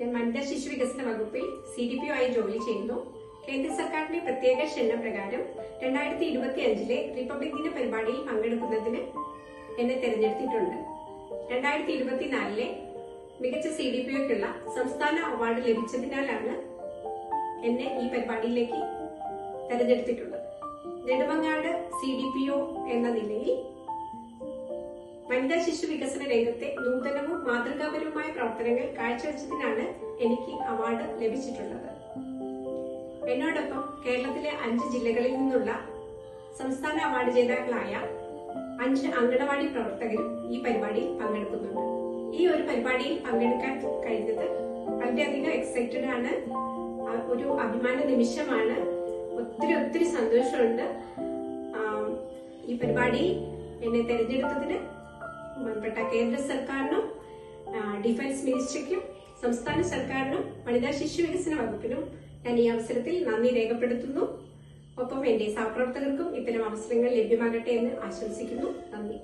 ഞാൻ വനിതാ ശിശു വികസന വകുപ്പിൽ CDPO ആയി ജോലി ചെയ്യുന്നു. കേന്ദ്ര സർക്കാരിന്റെ പ്രത്യേക ക്ഷണപ്രകാരം 2025 റിപ്പബ്ലിക് ദിന പരിപാടിയിൽ പങ്കെടുക്കുന്നതിന് എന്നെ തെരഞ്ഞെടുത്തിട്ടുണ്ട്. 2024 മികച്ച CDPOയ്ക്കുള്ള സംസ്ഥാന അവാർഡ് ലഭിച്ചതിനാലാണ് എന്നെ ഈ പരിപാടിയിലേക്ക് തെരഞ്ഞെടുത്തിട്ടുള്ളത്. നെടുമങ്ങാട് CDPO എന്ന നിലയിൽ വനിതാ ശിശു വികസന രംഗത്തെ നൂതനവും മാതൃകാപരവുമായ പ്രവർത്തനങ്ങൾ കാഴ്ചവെച്ചതിനാണ് എനിക്ക് അവാർഡ് ലഭിച്ചിട്ടുള്ളത്. എന്നോടൊപ്പം കേരളത്തിലെ 5 ജില്ലകളിൽ നിന്നുള്ള സംസ്ഥാന അവാർഡ് ജേതാക്കളായ 5 അംഗനവാടി പ്രവർത്തകരും ഈ പരിപാടിയിൽ പങ്കെടുക്കുന്നുണ്ട്. ഈ ഒരു പരിപാടിയിൽ പങ്കെടുക്കാൻ കഴിഞ്ഞത് വളരെയധികം എക്സൈറ്റഡ് ആണ്. ഒരു അഭിമാന നിമിഷമാണ്. ഒത്തിരി സന്തോഷമുണ്ട്. ഈ പരിപാടിയിൽ എന്നെ തെരഞ്ഞെടുത്തതിന് ബന്ധപ്പെട്ട കേന്ദ്ര സർക്കാരിനും ഡിഫൻസ് മിനിസ്ട്രിക്കും സംസ്ഥാന സർക്കാരിനും വനിതാ ശിശു വികസന വകുപ്പിനും ഞാൻ ഈ അവസരത്തിൽ നന്ദി രേഖപ്പെടുത്തുന്നു. ഒപ്പം എന്റെ സഹപ്രവർത്തകർക്കും ഇത്തരം അവസരങ്ങൾ ലഭ്യമാകട്ടെ എന്ന് ആശംസിക്കുന്നു. നന്ദി.